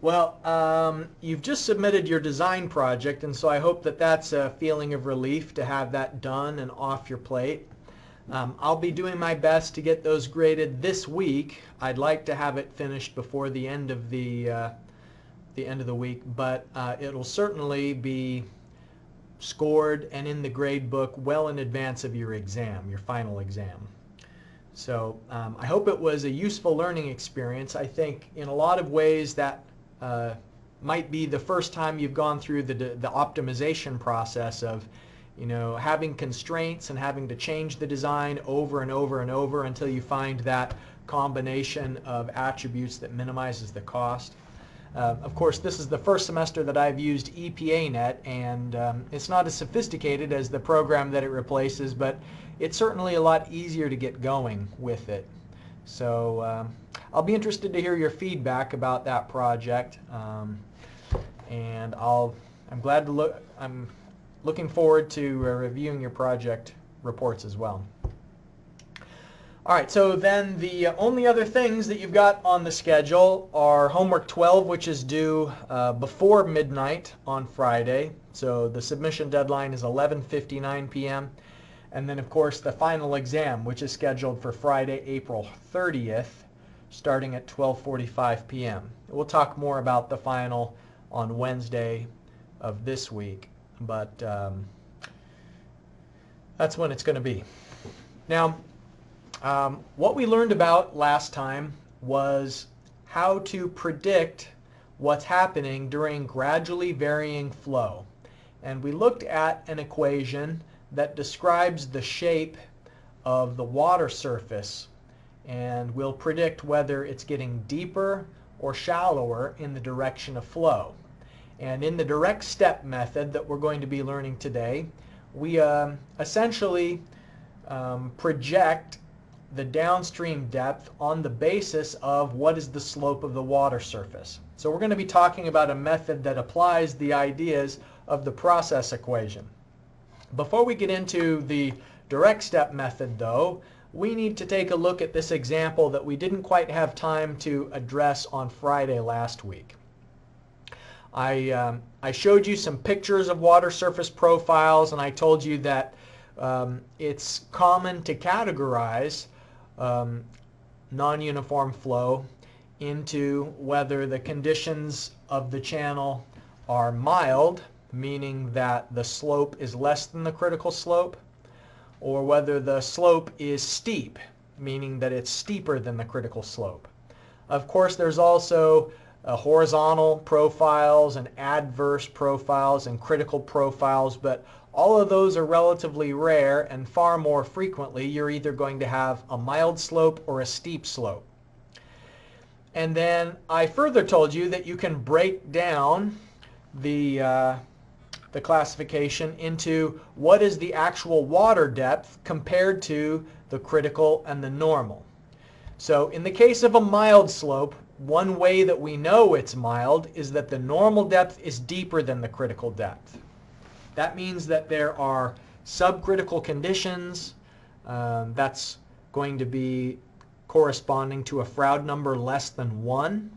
Well, you've just submitted your design project, and so I hope that that's a feeling of relief to have that done and off your plate. I'll be doing my best to get those graded this week. I'd like to have it finished before the end of the week, but it'll certainly be scored and in the grade book well in advance of your exam, your final exam. So I hope it was a useful learning experience. I think in a lot of ways that might be the first time you've gone through the optimization process of, having constraints and having to change the design over and over and over until you find that combination of attributes that minimizes the cost. Of course, this is the first semester that I've used EPANet, and it's not as sophisticated as the program that it replaces, but it's certainly a lot easier to get going with it. So I'll be interested to hear your feedback about that project, and I'm looking forward to reviewing your project reports as well. All right, so then the only other things that you've got on the schedule are homework 12, which is due before midnight on Friday. So the submission deadline is 11:59 p.m. And then, of course, the final exam, which is scheduled for Friday, April 30th, starting at 12:45 p.m. We'll talk more about the final on Wednesday of this week, but that's when it's going to be. Now, what we learned about last time was how to predict what's happening during gradually varying flow. And we looked at an equation that describes the shape of the water surface, and we'll predict whether it's getting deeper or shallower in the direction of flow. And in the direct step method that we're going to be learning today, we essentially project the downstream depth on the basis of what is the slope of the water surface. So we're going to be talking about a method that applies the ideas of the process equation. Before we get into the direct step method, though, we need to take a look at this example that we didn't quite have time to address on Friday last week. I showed you some pictures of water surface profiles, and I told you that it's common to categorize non-uniform flow into whether the conditions of the channel are mild, meaning that the slope is less than the critical slope, or whether the slope is steep, meaning that it's steeper than the critical slope. Of course, there's also horizontal profiles and adverse profiles and critical profiles, but all of those are relatively rare, and far more frequently you're either going to have a mild slope or a steep slope. And then I further told you that you can break down the classification into what is the actual water depth compared to the critical and the normal. So in the case of a mild slope, one way that we know it's mild is that the normal depth is deeper than the critical depth. That means that there are subcritical conditions. That's going to be corresponding to a Froude number less than 1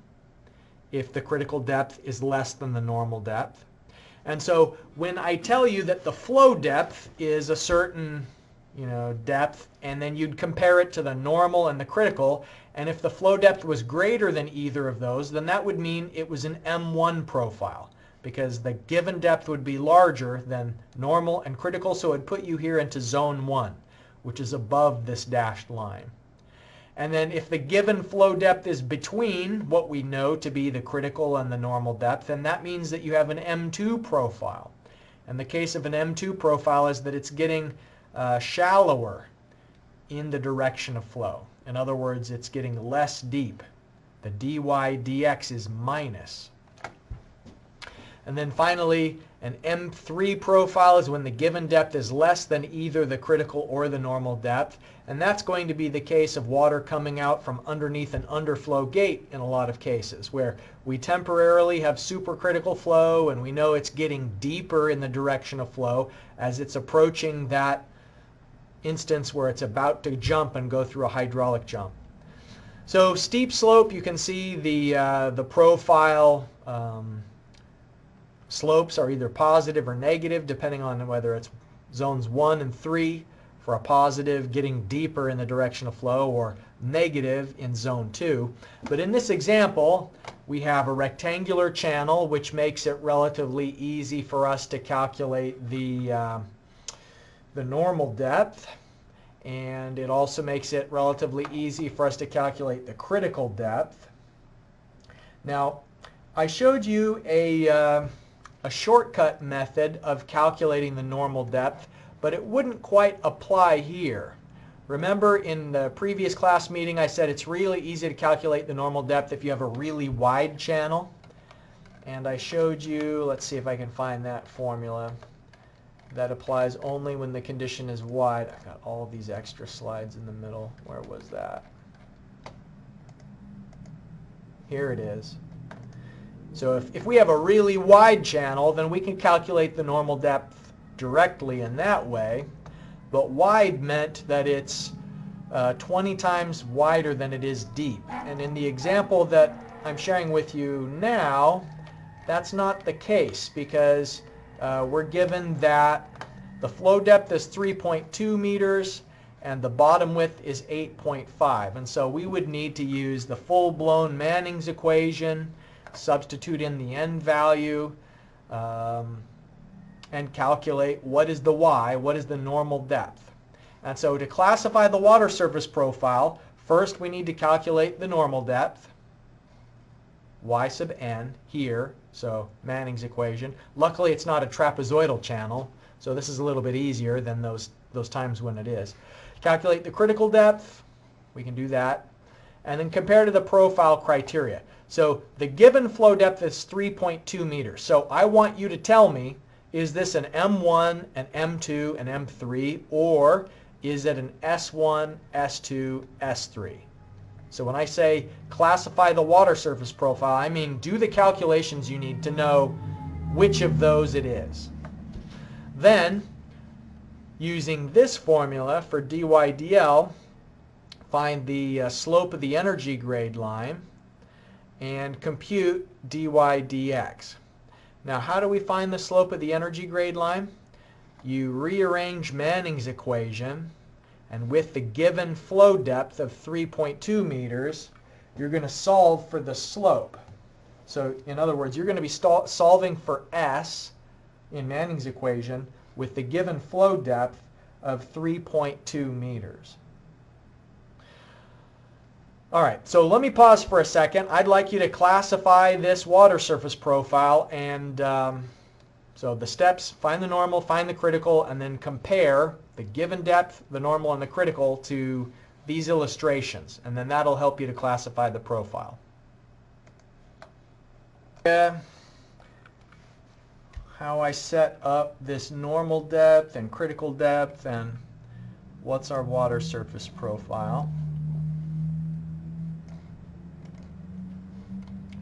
if the critical depth is less than the normal depth. And so when I tell you that the flow depth is a certain depth, and then you'd compare it to the normal and the critical, and if the flow depth was greater than either of those, then that would mean it was an M1 profile, because the given depth would be larger than normal and critical, so it would put you here into zone 1, which is above this dashed line. And then if the given flow depth is between what we know to be the critical and the normal depth, then that means that you have an M2 profile. And the case of an M2 profile is that it's getting shallower in the direction of flow. In other words, it's getting less deep. The dy dx is minus. And then finally, an M3 profile is when the given depth is less than either the critical or the normal depth. And that's going to be the case of water coming out from underneath an underflow gate in a lot of cases, where we temporarily have supercritical flow and we know it's getting deeper in the direction of flow as it's approaching that instance where it's about to jump and go through a hydraulic jump. So steep slope, you can see the profile slopes are either positive or negative depending on whether it's zones 1 and 3 for a positive getting deeper in the direction of flow, or negative in zone 2. But in this example, we have a rectangular channel, which makes it relatively easy for us to calculate the normal depth. And it also makes it relatively easy for us to calculate the critical depth. Now, I showed you a shortcut method of calculating the normal depth, but it wouldn't quite apply here. Remember in the previous class meeting I said it's really easy to calculate the normal depth if you have a really wide channel. And I showed you, let's see if I can find that formula. That applies only when the condition is wide. I've got all these extra slides in the middle. Where was that? Here it is. So if we have a really wide channel, then we can calculate the normal depth directly in that way. But wide meant that it's 20 times wider than it is deep. And in the example that I'm sharing with you now, that's not the case, because we're given that the flow depth is 3.2 meters and the bottom width is 8.5. And so we would need to use the full-blown Manning's equation, substitute in the n value, and calculate what is the y, what is the normal depth. And so to classify the water surface profile, first we need to calculate the normal depth, y sub n here, so Manning's equation. Luckily it's not a trapezoidal channel, so this is a little bit easier than those times when it is. Calculate the critical depth, we can do that, and then compare to the profile criteria. So the given flow depth is 3.2 meters. So I want you to tell me, is this an M1, an M2, an M3, or is it an S1, S2, S3? So when I say classify the water surface profile, I mean do the calculations you need to know which of those it is. Then, using this formula for dy dl, find the slope of the energy grade line and compute dy dx. Now, how do we find the slope of the energy grade line? You rearrange Manning's equation, and with the given flow depth of 3.2 meters, you're going to solve for the slope. So, in other words, you're going to be solving for S in Manning's equation with the given flow depth of 3.2 meters. All right, so let me pause for a second. I'd like you to classify this water surface profile, and so the steps: find the normal, find the critical, and then compare the given depth, the normal, and the critical to these illustrations, and then that'll help you to classify the profile. How I set up this normal depth and critical depth, and what's our water surface profile.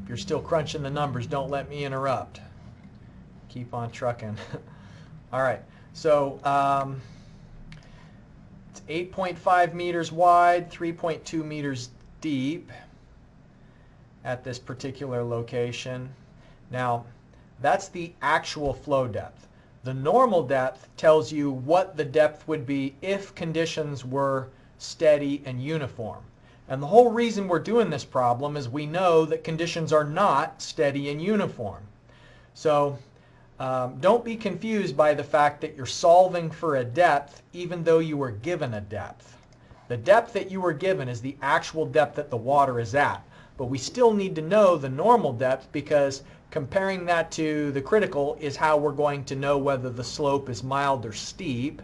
If you're still crunching the numbers, don't let me interrupt. Keep on trucking. All right, so it's 8.5 meters wide, 3.2 meters deep at this particular location. Now, that's the actual flow depth. The normal depth tells you what the depth would be if conditions were steady and uniform. And the whole reason we're doing this problem is we know that conditions are not steady and uniform. So don't be confused by the fact that you're solving for a depth even though you were given a depth. The depth that you were given is the actual depth that the water is at. But we still need to know the normal depth, because comparing that to the critical is how we're going to know whether the slope is mild or steep.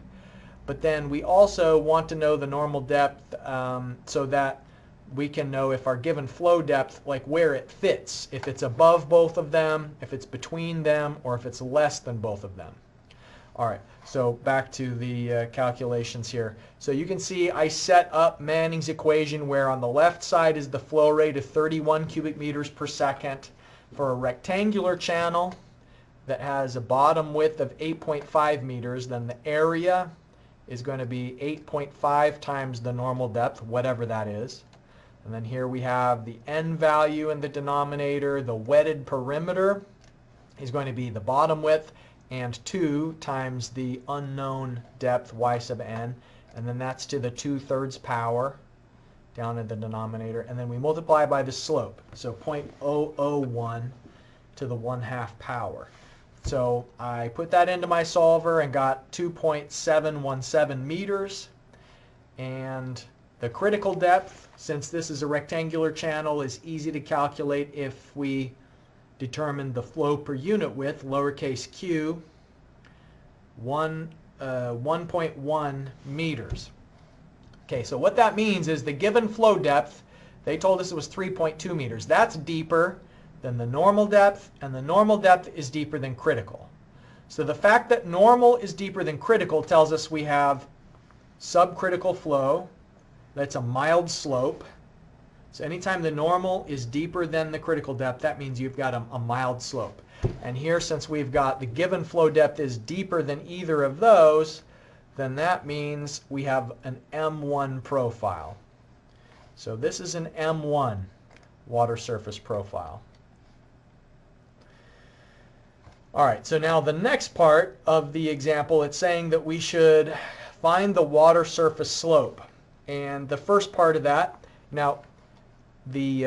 But then we also want to know the normal depth so that we can know if our given flow depth, like where it fits, if it's above both of them, if it's between them, or if it's less than both of them. All right, so back to the calculations here. So you can see I set up Manning's equation where on the left side is the flow rate of 31 cubic meters per second for a rectangular channel that has a bottom width of 8.5 meters. Then the area is going to be 8.5 times the normal depth, whatever that is. And then here we have the n value in the denominator. The wetted perimeter is going to be the bottom width and 2 times the unknown depth y sub n. And then that's to the 2/3 power down in the denominator. And then we multiply by the slope. So 0.001 to the 1/2 power. So I put that into my solver and got 2.717 meters. And the critical depth, since this is a rectangular channel, is easy to calculate if we determine the flow per unit width, lowercase q, 1.1 meters. Okay, so what that means is the given flow depth, they told us it was 3.2 meters. That's deeper than the normal depth, and the normal depth is deeper than critical. So the fact that normal is deeper than critical tells us we have subcritical flow. That's a mild slope. So anytime the normal is deeper than the critical depth, that means you've got a mild slope. And here, since we've got the given flow depth is deeper than either of those, then that means we have an M1 profile. So this is an M1 water surface profile. All right, so now the next part of the example, it's saying that we should find the water surface slope. And the first part of that, now the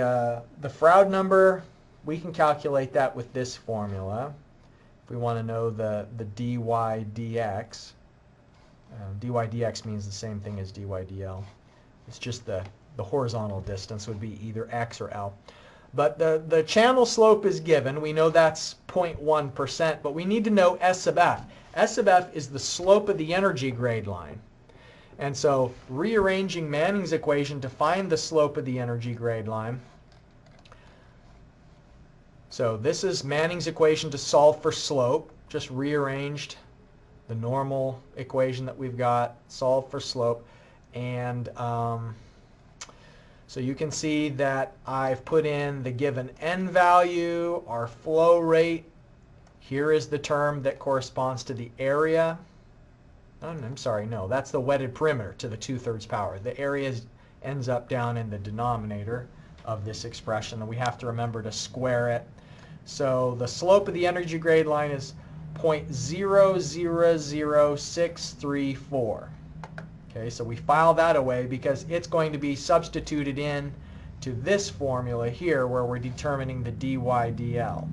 Froude number, we can calculate that with this formula. If we want to know the dy dx. Dy dx means the same thing as dy dl. It's just the horizontal distance would be either x or l. But the channel slope is given. We know that's 0.1%, but we need to know S sub f. S sub f is the slope of the energy grade line. And so rearranging Manning's equation to find the slope of the energy grade line. So this is Manning's equation to solve for slope. Just rearranged the normal equation that we've got, solve for slope. And so you can see that I've put in the given n value, our flow rate. Here is the term that corresponds to the area. Oh, I'm sorry, no, that's the wetted perimeter to the 2/3 power. The area ends up down in the denominator of this expression, and we have to remember to square it. So the slope of the energy grade line is 0.000634. Okay, so we file that away because it's going to be substituted in to this formula here where we're determining the dy dl.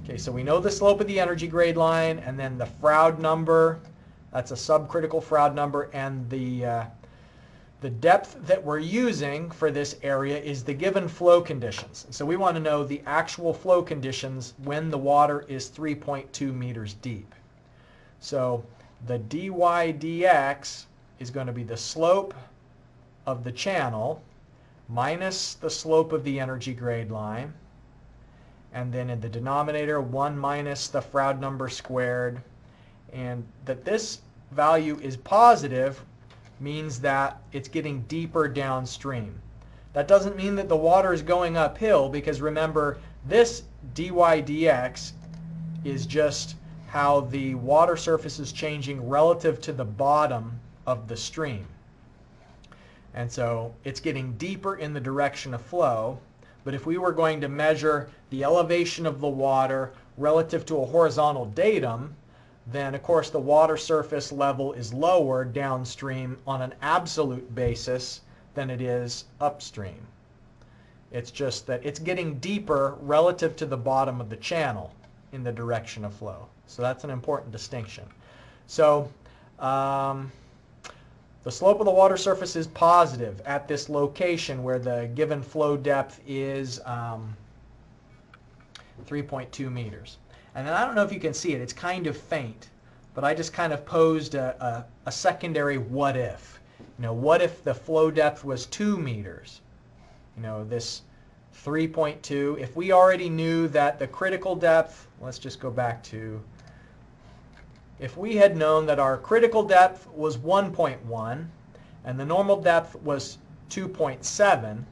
Okay, so we know the slope of the energy grade line, and then the Froude number, that's a subcritical Froude number, and the depth that we're using for this area is the given flow conditions. So we want to know the actual flow conditions when the water is 3.2 meters deep. So the dy dx is going to be the slope of the channel minus the slope of the energy grade line. And then in the denominator, 1 minus the Froude number squared. And that this value is positive means that it's getting deeper downstream. That doesn't mean that the water is going uphill, because remember, this dy dx is just how the water surface is changing relative to the bottom of the stream. And so it's getting deeper in the direction of flow. But if we were going to measure the elevation of the water relative to a horizontal datum, then of course the water surface level is lower downstream on an absolute basis than it is upstream. It's just that it's getting deeper relative to the bottom of the channel in the direction of flow. So that's an important distinction. So the slope of the water surface is positive at this location where the given flow depth is 3.2 meters. And then I don't know if you can see it, it's kind of faint, but I just kind of posed a secondary what if. You know, what if the flow depth was 2 meters? You know, this 3.2, if we already knew that the critical depth, let's just go back to, if we had known that our critical depth was 1.1 and the normal depth was 2.7,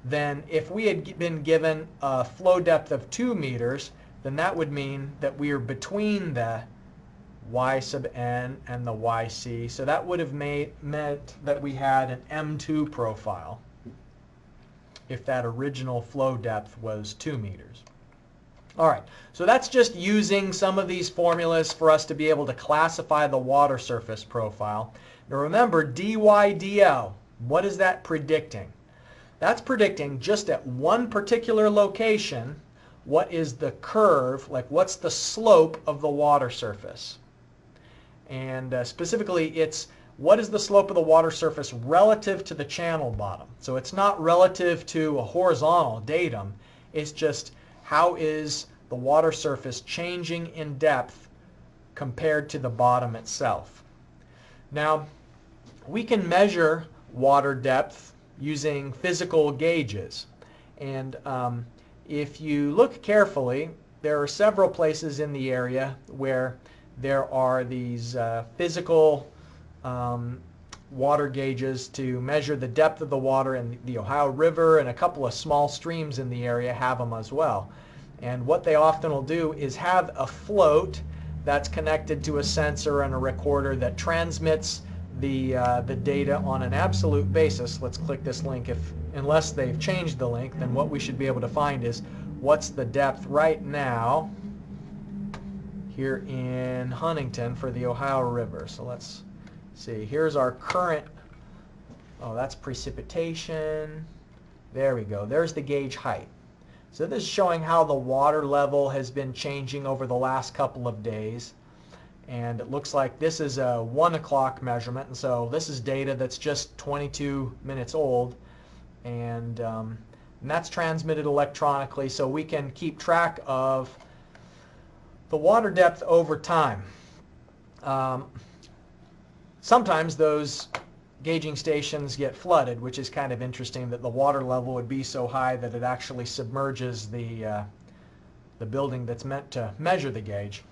then if we had been given a flow depth of 2 meters, then that would mean that we are between the y sub n and the yc. So that would have meant that we had an M2 profile. if that original flow depth was 2 meters. All right, so that's just using some of these formulas for us to be able to classify the water surface profile. Now remember, dy/dl, what is that predicting? That's predicting just at one particular location what is the curve, like what's the slope of the water surface. And specifically, it's what is the slope of the water surface relative to the channel bottom. So it's not relative to a horizontal datum, it's just how is the water surface changing in depth compared to the bottom itself. Now, we can measure water depth using physical gauges. And if you look carefully, there are several places in the area where there are these physical water gauges to measure the depth of the water, and the Ohio River and a couple of small streams in the area have them as well. And what they often will do is have a float that's connected to a sensor and a recorder that transmits the data on an absolute basis. Let's click this link. Unless they've changed the link, then what we should be able to find is what's the depth right now here in Huntington for the Ohio River. So let's see. Here's our current, oh, that's precipitation. There we go. There's the gauge height. So this is showing how the water level has been changing over the last couple of days. And it looks like this is a 1 o'clock measurement, and so this is data that's just 22 minutes old, and that's transmitted electronically, so we can keep track of the water depth over time. Sometimes those gauging stations get flooded, which is kind of interesting that the water level would be so high that it actually submerges the building that's meant to measure the gauge.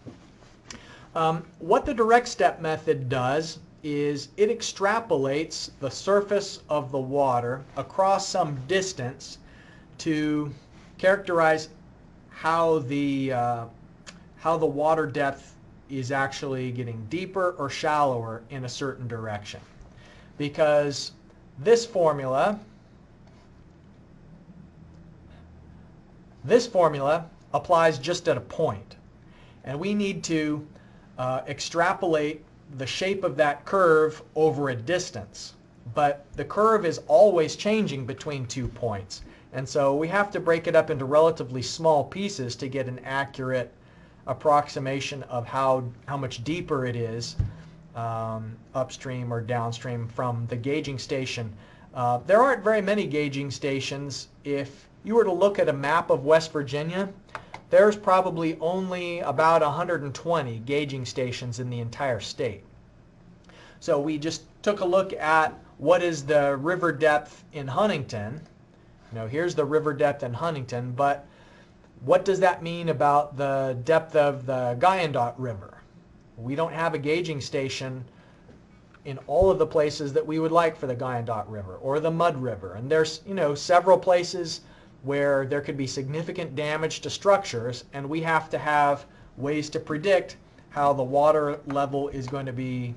What the direct step method does is it extrapolates the surface of the water across some distance to characterize how the water depth is actually getting deeper or shallower in a certain direction. Because this formula applies just at a point, and we need to extrapolate the shape of that curve over a distance. But the curve is always changing between 2 points. And so we have to break it up into relatively small pieces to get an accurate approximation of how much deeper it is upstream or downstream from the gauging station. There aren't very many gauging stations. If you were to look at a map of West Virginia, there's probably only about 120 gauging stations in the entire state. So we just took a look at what is the river depth in Huntington. Now here's the river depth in Huntington, but what does that mean about the depth of the Wyandotte River? We don't have a gauging station in all of the places that we would like for the Wyandotte River or the Mud River. And there's, several places where there could be significant damage to structures, and we have to have ways to predict how the water level is going to be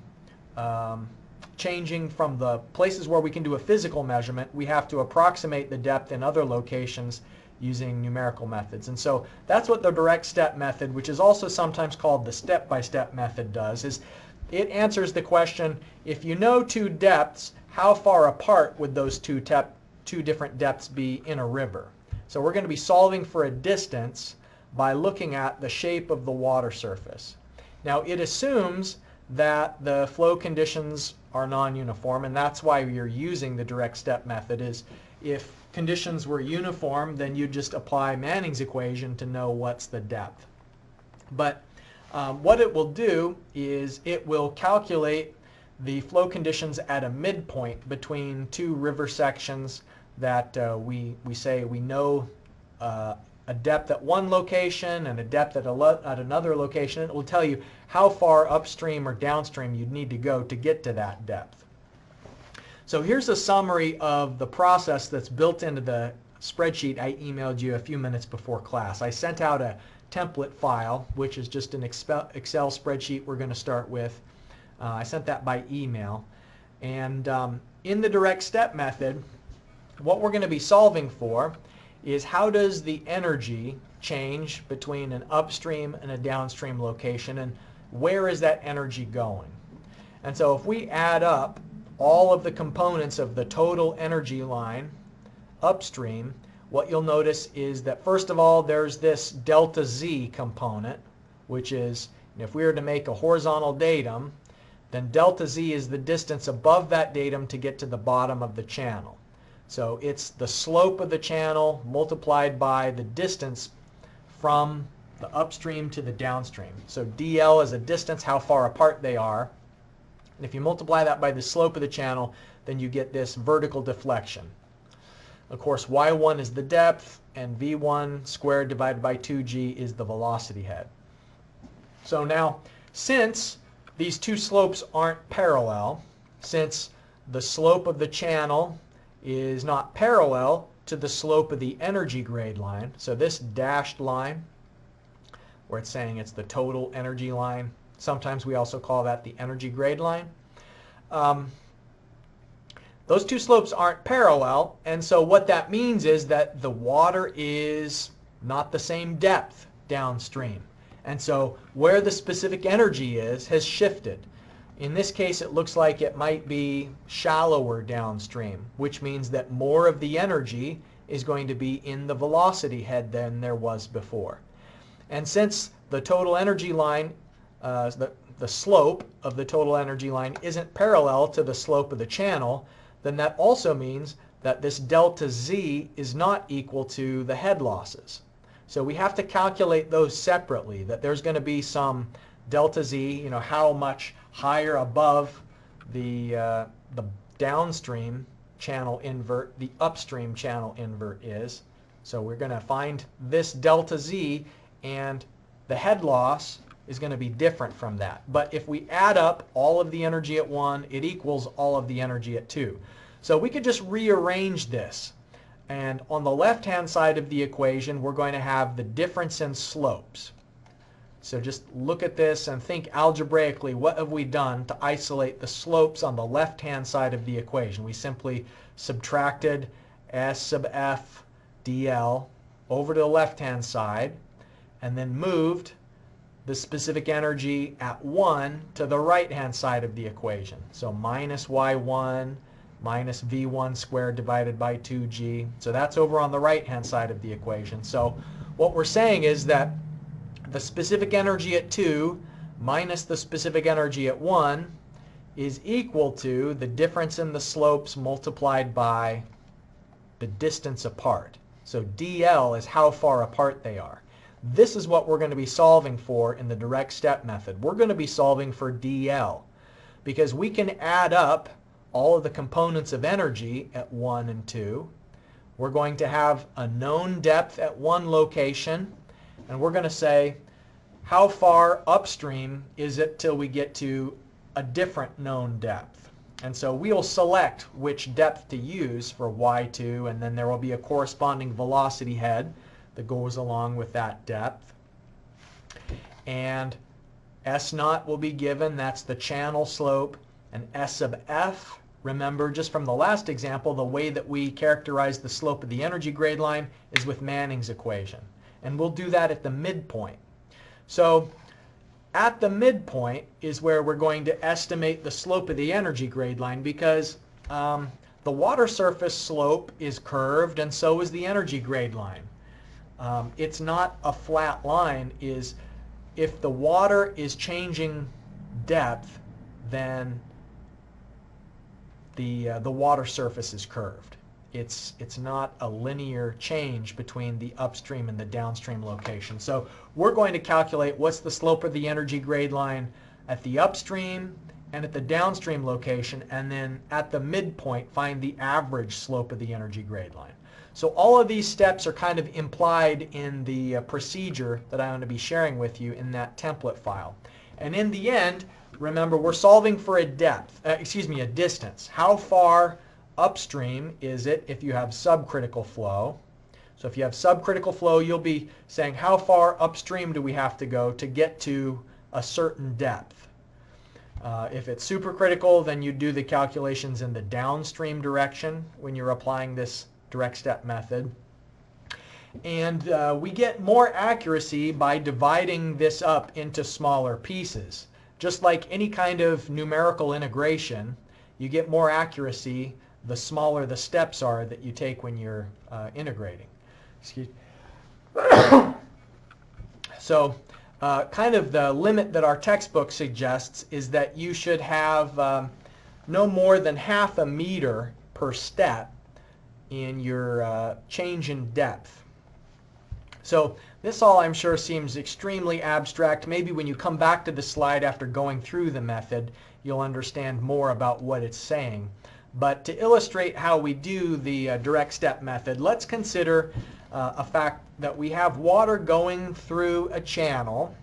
changing from the places where we can do a physical measurement. We have to approximate the depth in other locations using numerical methods. And so that's what the direct step method, which is also sometimes called the step-by-step method, does, is it answers the question, if you know 2 depths, how far apart would those two different depths be in a river? So we're going to be solving for a distance by looking at the shape of the water surface. Now it assumes that the flow conditions are non-uniform, and that's why you're using the direct step method. Is if conditions were uniform, then you just apply Manning's equation to know what's the depth. But what it will do is it will calculate the flow conditions at a midpoint between 2 river sections that we say we know a depth at one location and a depth at another location. It will tell you how far upstream or downstream you'd need to go to get to that depth. So here's a summary of the process that's built into the spreadsheet I emailed you a few minutes before class. I sent out a template file, which is just an Excel spreadsheet we're going to start with. I sent that by email. And in the direct step method, what we're going to be solving for is how does the energy change between an upstream and a downstream location, and where is that energy going? And so if we add up all of the components of the total energy line upstream, what you'll notice is that first of all there's this delta Z component, which is, if we were to make a horizontal datum, then delta Z is the distance above that datum to get to the bottom of the channel. So it's the slope of the channel multiplied by the distance from the upstream to the downstream. So dl is a distance, how far apart they are. And if you multiply that by the slope of the channel, then you get this vertical deflection. Of course, y1 is the depth, and v1 squared divided by 2g is the velocity head. So now, since these two slopes aren't parallel, since the slope of the channel is not parallel to the slope of the energy grade line, so this dashed line, where it's saying it's the total energy line, sometimes we also call that the energy grade line. Those two slopes aren't parallel, and so what that means is that the water is not the same depth downstream. And so where the specific energy is has shifted. In this case, it looks like it might be shallower downstream, which means that more of the energy is going to be in the velocity head than there was before. And since the total energy line, the slope of the total energy line isn't parallel to the slope of the channel, then that also means that this delta Z is not equal to the head losses. So we have to calculate those separately, that there's going to be some delta Z, how much higher above the downstream channel invert the upstream channel invert is. So we're going to find this delta Z, and the head loss is going to be different from that. But if we add up all of the energy at 1, it equals all of the energy at 2. So we could just rearrange this. And on the left-hand side of the equation, we're going to have the difference in slopes. So just look at this and think algebraically, what have we done to isolate the slopes on the left-hand side of the equation? We simply subtracted S sub f dl over to the left-hand side, and then moved the specific energy at 1 to the right-hand side of the equation. So minus y1 minus v1 squared divided by 2g. So that's over on the right-hand side of the equation. So what we're saying is that the specific energy at 2 minus the specific energy at 1 is equal to the difference in the slopes multiplied by the distance apart. So dl is how far apart they are. This is what we're going to be solving for in the direct step method. We're going to be solving for dl because we can add up all of the components of energy at 1 and 2. We're going to have a known depth at one location, and we're going to say how far upstream is it till we get to a different known depth. And so we'll select which depth to use for y2, and then there will be a corresponding velocity head that goes along with that depth. And S naught will be given, that's the channel slope, and S sub f, remember just from the last example, the way that we characterize the slope of the energy grade line is with Manning's equation. And we'll do that at the midpoint. So at the midpoint is where we're going to estimate the slope of the energy grade line, because the water surface slope is curved and so is the energy grade line. It's not a flat line. If the water is changing depth, then the water surface is curved. It's not a linear change between the upstream and the downstream location. So we're going to calculate what's the slope of the energy grade line at the upstream and at the downstream location, and then at the midpoint find the average slope of the energy grade line. So all of these steps are kind of implied in the procedure that I'm going to be sharing with you in that template file. And in the end, remember, we're solving for a distance. How far upstream is it if you have subcritical flow? So if you have subcritical flow, you'll be saying how far upstream do we have to go to get to a certain depth. If it's supercritical, then you do the calculations in the downstream direction when you're applying this direct step method. And we get more accuracy by dividing this up into smaller pieces. Just like any kind of numerical integration, you get more accuracy the smaller the steps are that you take when you're integrating. Excuse me. So kind of the limit that our textbook suggests is that you should have no more than half a meter per step in your change in depth. So this all, I'm sure, seems extremely abstract. Maybe when you come back to the slide after going through the method, you'll understand more about what it's saying. But to illustrate how we do the direct step method, let's consider a fact that we have water going through a channel,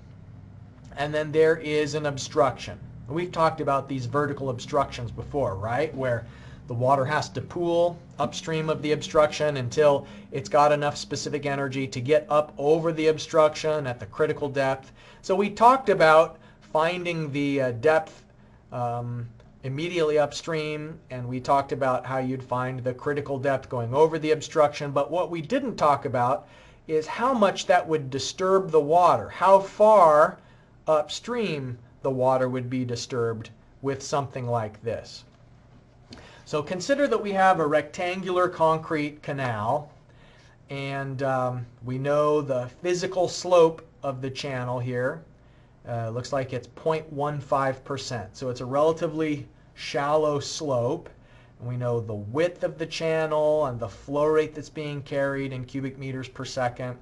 and then there is an obstruction. We've talked about these vertical obstructions before, right? Where the water has to pool upstream of the obstruction until it's got enough specific energy to get up over the obstruction at the critical depth. So we talked about finding the depth immediately upstream, and we talked about how you'd find the critical depth going over the obstruction. But what we didn't talk about is how much that would disturb the water, how far upstream the water would be disturbed with something like this. So consider that we have a rectangular concrete canal, and we know the physical slope of the channel here. Looks like it's 0.15%. So it's a relatively shallow slope. And we know the width of the channel and the flow rate that's being carried in cubic meters per second.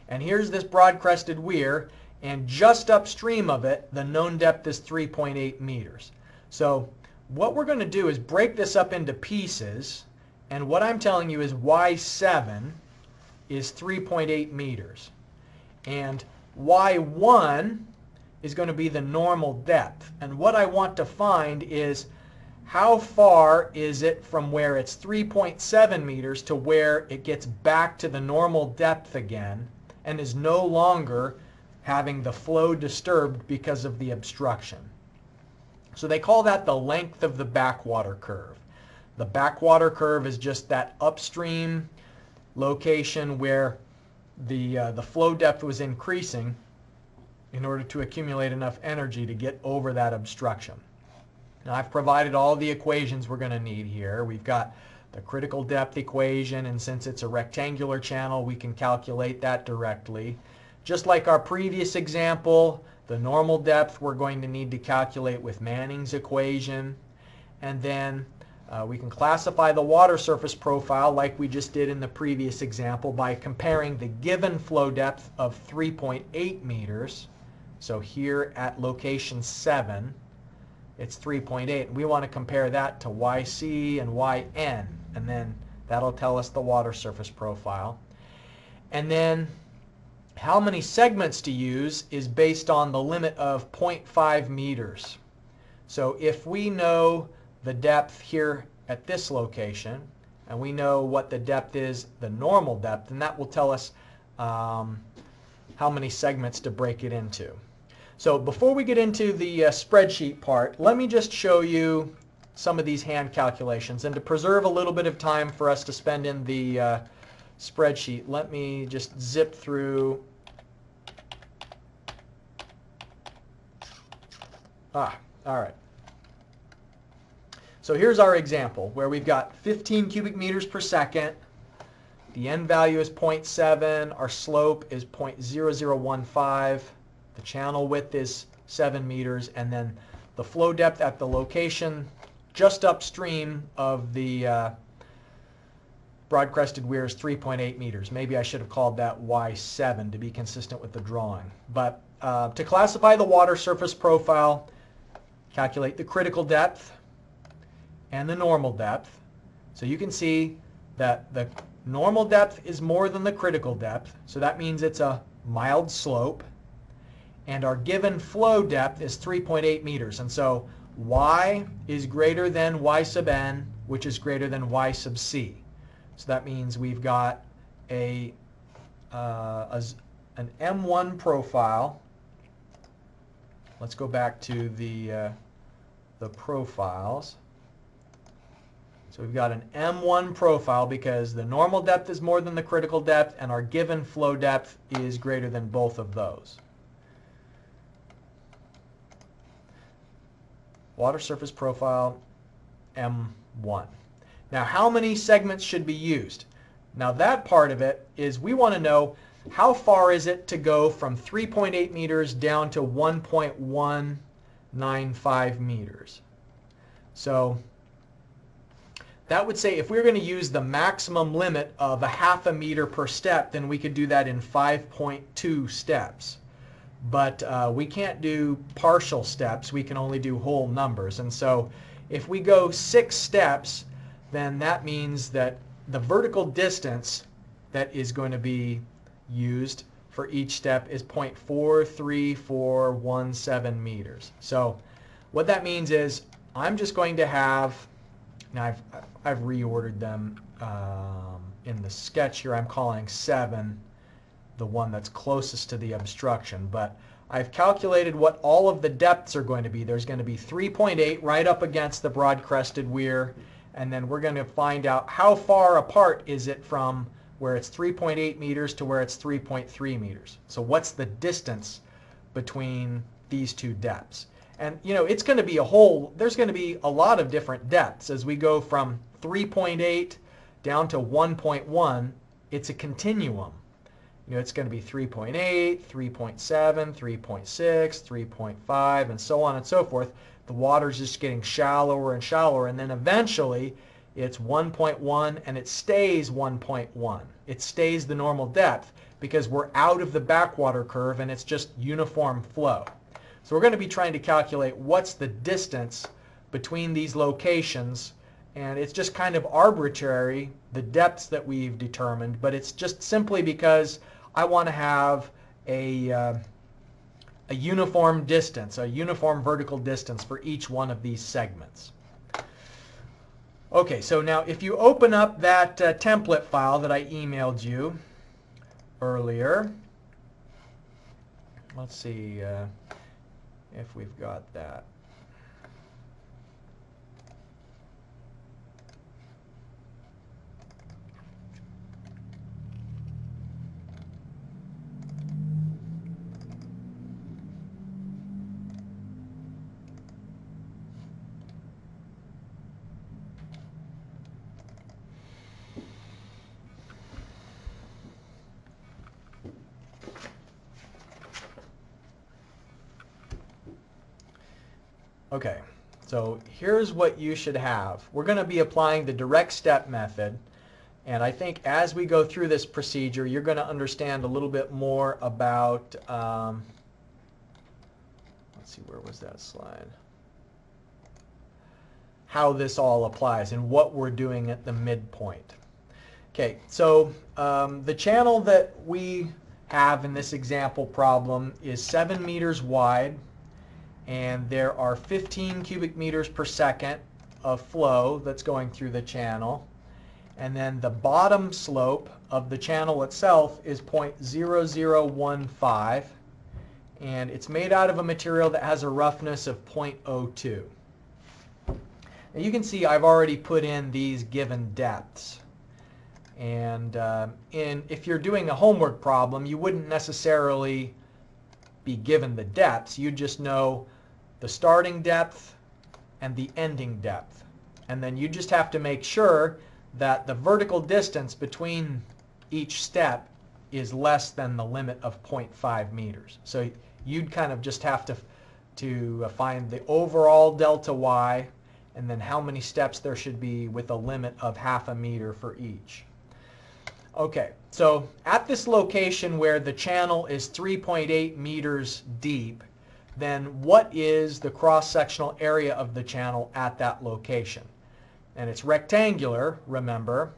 And here's this broad-crested weir, and just upstream of it, the known depth is 3.8 meters. So what we're going to do is break this up into pieces, and what I'm telling you is Y7 is 3.8 meters. And Y1 is going to be the normal depth. And what I want to find is how far is it from where it's 3.7 meters to where it gets back to the normal depth again and is no longer having the flow disturbed because of the obstruction. So they call that the length of the backwater curve. The backwater curve is just that upstream location where the flow depth was increasing in order to accumulate enough energy to get over that obstruction. Now I've provided all the equations we're going to need here. We've got the critical depth equation, and since it's a rectangular channel, we can calculate that directly. Just like our previous example, the normal depth we're going to need to calculate with Manning's equation. And then we can classify the water surface profile like we just did in the previous example by comparing the given flow depth of 3.8 meters. So here at location 7, it's 3.8. We want to compare that to YC and YN, and then that'll tell us the water surface profile. And then how many segments to use is based on the limit of 0.5 meters. So if we know the depth here at this location, and we know what the depth is, the normal depth, then that will tell us how many segments to break it into. So before we get into the spreadsheet part, let me just show you some of these hand calculations. And to preserve a little bit of time for us to spend in the spreadsheet, let me just zip through. All right. So here's our example where we've got 15 cubic meters per second. The end value is 0.7. Our slope is 0.0015. The channel width is 7 meters. And then the flow depth at the location just upstream of the broad-crested weir is 3.8 meters. Maybe I should have called that Y7 to be consistent with the drawing. But to classify the water surface profile, calculate the critical depth and the normal depth. So you can see that the normal depth is more than the critical depth. So that means it's a mild slope. And our given flow depth is 3.8 meters. And so Y is greater than Y sub N, which is greater than Y sub C. So that means we've got an M1 profile. let's go back to the profiles. So we've got an M1 profile because the normal depth is more than the critical depth, and our given flow depth is greater than both of those. Water surface profile M1. Now, how many segments should be used? Now, that part of it is we want to know how far is it to go from 3.8 meters down to 1.195 meters. So that would say if we were going to use the maximum limit of 1/2 meter per step, then we could do that in 5.2 steps. But we can't do partial steps. We can only do whole numbers. And so if we go 6 steps, then that means that the vertical distance that is going to be used for each step is 0.43417 meters. So what that means is I'm just going to have, now I've reordered them in the sketch here. I'm calling 7 the one that's closest to the obstruction, but I've calculated what all of the depths are going to be. There's going to be 3.8 right up against the broad-crested weir, and then we're going to find out how far apart is it from where it's 3.8 meters to where it's 3.3 meters. So what's the distance between these two depths? And you know, it's going to be there's going to be a lot of different depths. As we go from 3.8 down to 1.1, it's a continuum. You know, it's going to be 3.8, 3.7, 3.6, 3.5, and so on and so forth. The water's just getting shallower and shallower, and then eventually it's 1.1, and it stays 1.1. It stays the normal depth because we're out of the backwater curve and it's just uniform flow. So we're going to be trying to calculate what's the distance between these locations, and it's just kind of arbitrary, the depths that we've determined, but it's just simply because I want to have a uniform distance, a uniform vertical distance for each one of these segments. Okay, so now if you open up that template file that I emailed you earlier, let's see if we've got that. Okay, so here's what you should have. We're going to be applying the direct step method, and I think as we go through this procedure, you're going to understand a little bit more about, let's see, where was that slide? How this all applies and what we're doing at the midpoint. Okay, so the channel that we have in this example problem is 7 meters wide, and there are 15 cubic meters per second of flow that's going through the channel, and then the bottom slope of the channel itself is 0.0015, and it's made out of a material that has a roughness of 0.02. Now you can see I've already put in these given depths, and if you're doing a homework problem, you wouldn't necessarily be given the depths. You just know the starting depth and the ending depth, and then you just have to make sure that the vertical distance between each step is less than the limit of 0.5 meters. So you'd kind of just have to find the overall delta y, and then how many steps there should be with a limit of 1/2 meter for each. Okay, so at this location where the channel is 3.8 meters deep, then what is the cross-sectional area of the channel at that location? And it's rectangular, remember.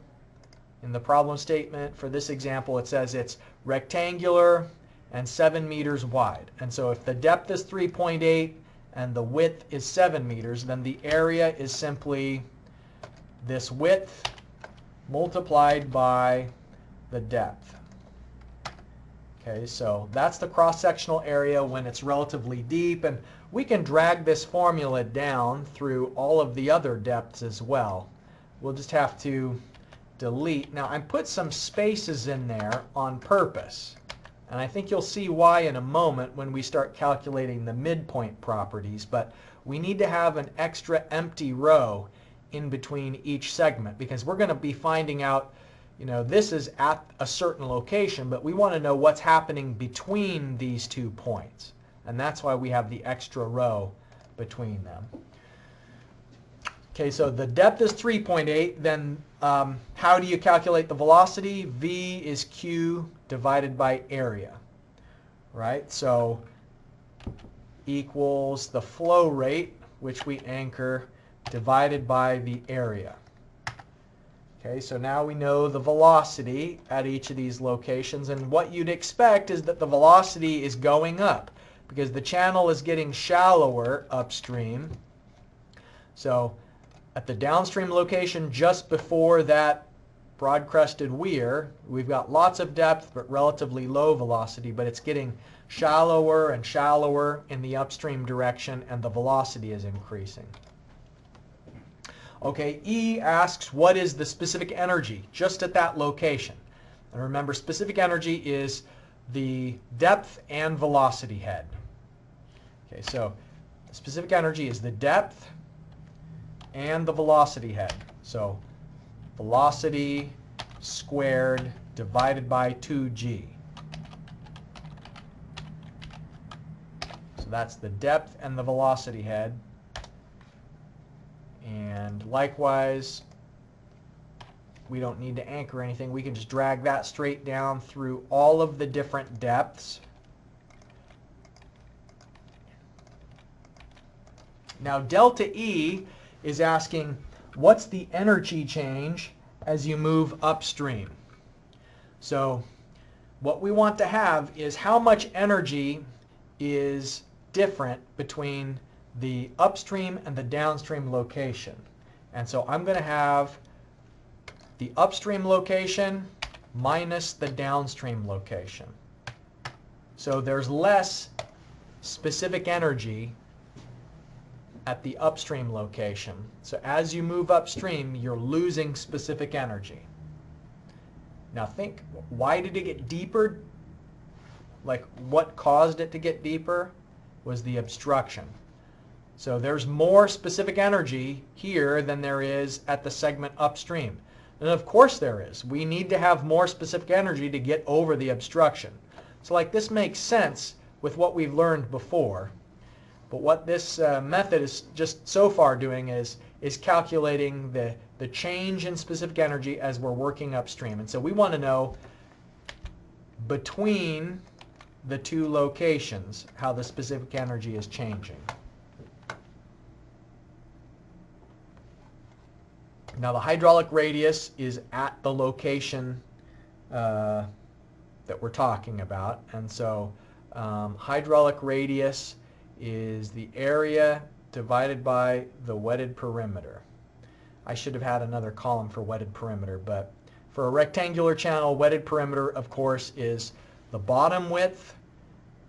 In the problem statement for this example, it says it's rectangular and 7 meters wide. And so if the depth is 3.8 and the width is 7 meters, then the area is simply this width multiplied by the depth. Okay, so that's the cross-sectional area when it's relatively deep, and we can drag this formula down through all of the other depths as well. We'll just have to delete. Now I put some spaces in there on purpose, and I think you'll see why in a moment when we start calculating the midpoint properties, but we need to have an extra empty row in between each segment because we're going to be finding out, this is at a certain location, but we want to know what's happening between these 2 points. And that's why we have the extra row between them. Okay, so the depth is 3.8. Then how do you calculate the velocity? V is Q divided by area. Right? So equals the flow rate, which we anchor, divided by the area. Okay, so now we know the velocity at each of these locations, and what you'd expect is that the velocity is going up because the channel is getting shallower upstream. So at the downstream location just before that broad-crested weir, we've got lots of depth but relatively low velocity, but it's getting shallower and shallower in the upstream direction, and the velocity is increasing. Okay, E asks what is the specific energy just at that location. And remember, specific energy is the depth and velocity head. Okay, so the specific energy is the depth and the velocity head. So velocity squared divided by 2g. So that's the depth and the velocity head. And likewise, we don't need to anchor anything. We can just drag that straight down through all of the different depths. Now delta E is asking what's the energy change as you move upstream. So what we want to have is how much energy is different between the upstream and the downstream location. And so I'm going to have the upstream location minus the downstream location. So there's less specific energy at the upstream location. So as you move upstream, you're losing specific energy. Now think, why did it get deeper? Like, what caused it to get deeper was the obstruction. So there's more specific energy here than there is at the segment upstream. And of course there is. We need to have more specific energy to get over the obstruction. So like, this makes sense with what we've learned before. But what this method is just so far doing is calculating the change in specific energy as we're working upstream. And so we want to know between the 2 locations how the specific energy is changing. Now the hydraulic radius is at the location that we're talking about, and so hydraulic radius is the area divided by the wetted perimeter. I should have had another column for wetted perimeter, but for a rectangular channel, wetted perimeter, of course, is the bottom width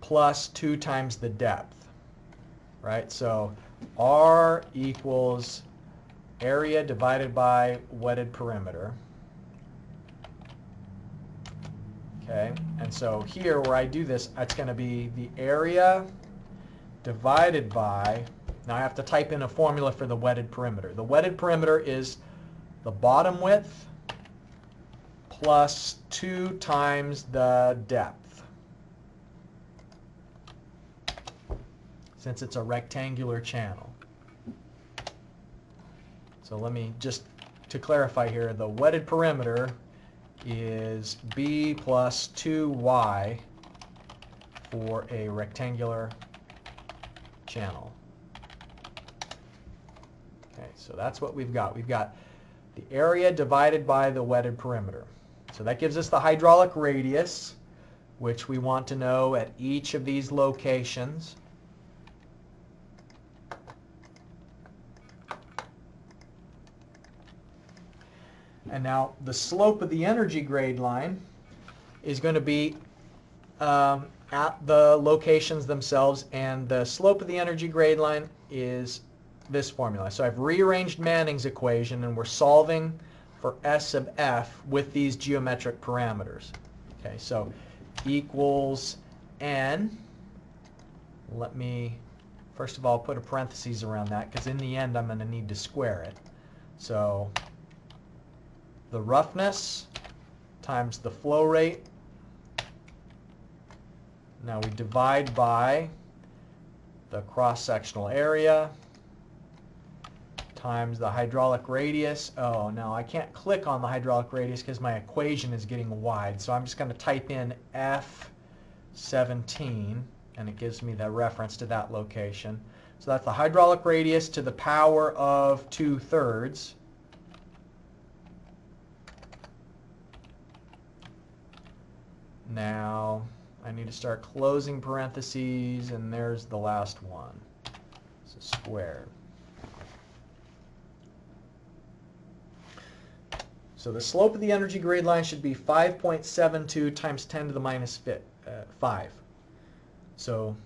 plus 2 times the depth, right? So R equals area divided by wetted perimeter. Okay, and so here where I do this, it's going to be the area divided by, now I have to type in a formula for the wetted perimeter. The wetted perimeter is the bottom width plus 2 times the depth, since it's a rectangular channel. So let me just, to clarify here, the wetted perimeter is B plus 2y for a rectangular channel. Okay, so that's what we've got. We've got the area divided by the wetted perimeter. So that gives us the hydraulic radius, which we want to know at each of these locations. And now the slope of the energy grade line is going to be at the locations themselves, and the slope of the energy grade line is this formula. So I've rearranged Manning's equation, and we're solving for S sub f with these geometric parameters. Okay, so equals n. Let me, first of all, put a parentheses around that, because in the end I'm going to need to square it. So the roughness times the flow rate. Now we divide by the cross-sectional area times the hydraulic radius. Oh, no, I can't click on the hydraulic radius because my equation is getting wide. So I'm just going to type in F17, and it gives me the reference to that location. So that's the hydraulic radius to the power of 2/3. Now I need to start closing parentheses, and there's the last one. So squared. So the slope of the energy grade line should be 5.72 times 10 to the minus 5. So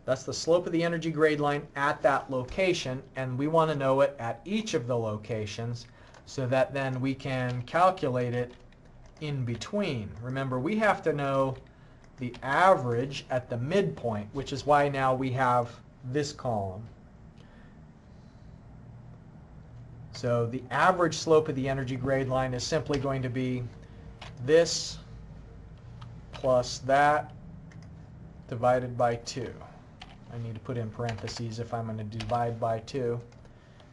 that's the slope of the energy grade line at that location, and we want to know it at each of the locations so that then we can calculate it in between. Remember, we have to know the average at the midpoint, which is why now we have this column. So the average slope of the energy grade line is simply going to be this plus that divided by 2. I need to put in parentheses if I'm going to divide by 2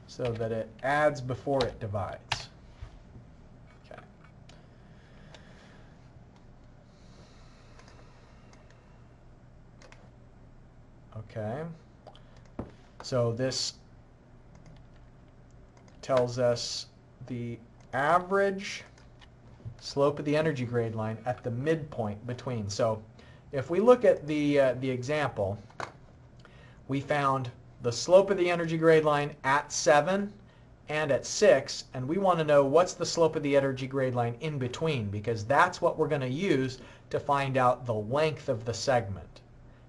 so that it adds before it divides. Okay. Okay. So this tells us the average slope of the energy grade line at the midpoint between. So if we look at the example, we found the slope of the energy grade line at 7 and at 6, and we want to know what's the slope of the energy grade line in between, because that's what we're going to use to find out the length of the segment.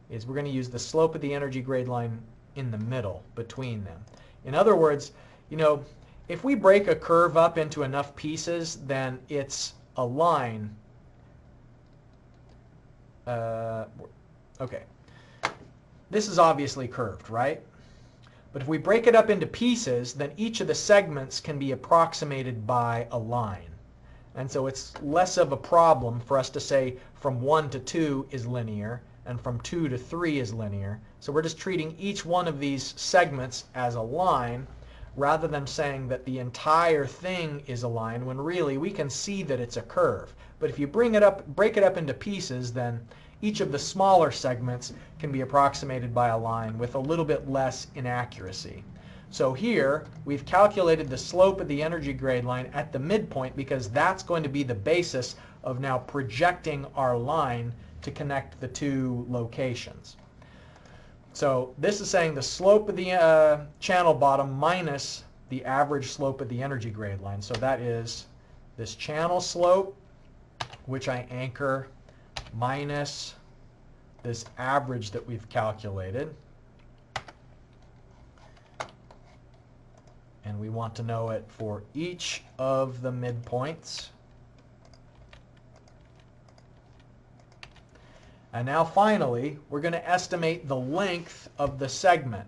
Is we're going to use the slope of the energy grade line in the middle between them. In other words, you know, if we break a curve up into enough pieces, then it's a line. Okay. This is obviously curved, right? But if we break it up into pieces, then each of the segments can be approximated by a line. And so it's less of a problem for us to say from 1 to 2 is linear and from 2 to 3 is linear. So we're just treating each one of these segments as a line, rather than saying that the entire thing is a line, when really we can see that it's a curve. But if you break it up into pieces, then each of the smaller segments can be approximated by a line with a little bit less inaccuracy. So here we've calculated the slope of the energy grade line at the midpoint, because that's going to be the basis of now projecting our line to connect the two locations. So this is saying the slope of the channel bottom minus the average slope of the energy grade line. So that is this channel slope, which I anchor, minus this average that we've calculated. And we want to know it for each of the midpoints. And now finally, we're going to estimate the length of the segment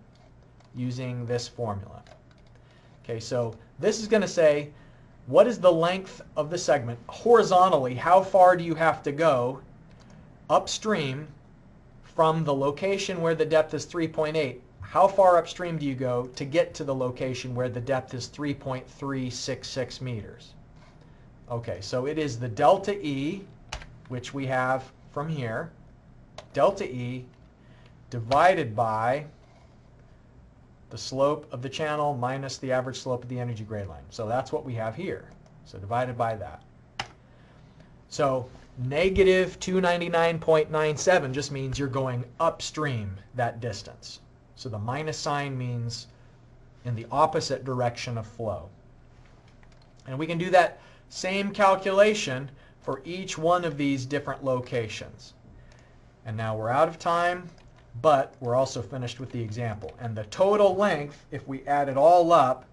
using this formula. Okay, so this is going to say, what is the length of the segment horizontally? How far do you have to go upstream from the location where the depth is 3.8? How far upstream do you go to get to the location where the depth is 3.366 meters? Okay, so it is the delta E, which we have from here, delta E divided by the slope of the channel minus the average slope of the energy grade line. So that's what we have here. So divided by that. So negative 299.97 just means you're going upstream that distance. So the minus sign means in the opposite direction of flow. And we can do that same calculation for each one of these different locations. And now we're out of time, but we're also finished with the example. And the total length, if we add it all up,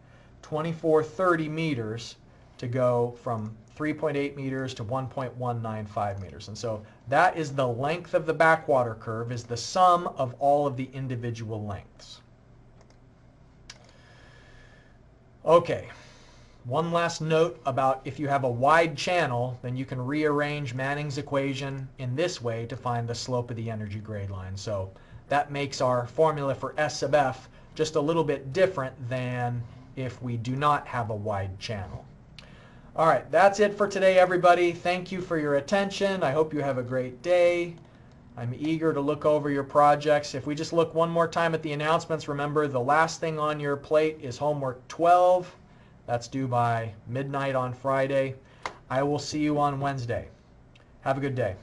2430 meters to go from 3.8 meters to 1.195 meters. And so that is the length of the backwater curve, is the sum of all of the individual lengths. Okay, one last note about if you have a wide channel, then you can rearrange Manning's equation in this way to find the slope of the energy grade line. So that makes our formula for S sub F just a little bit different than if we do not have a wide channel. All right, that's it for today, everybody. Thank you for your attention. I hope you have a great day. I'm eager to look over your projects. If we just look one more time at the announcements, remember the last thing on your plate is homework 12. That's due by midnight on Friday. I will see you on Wednesday. Have a good day.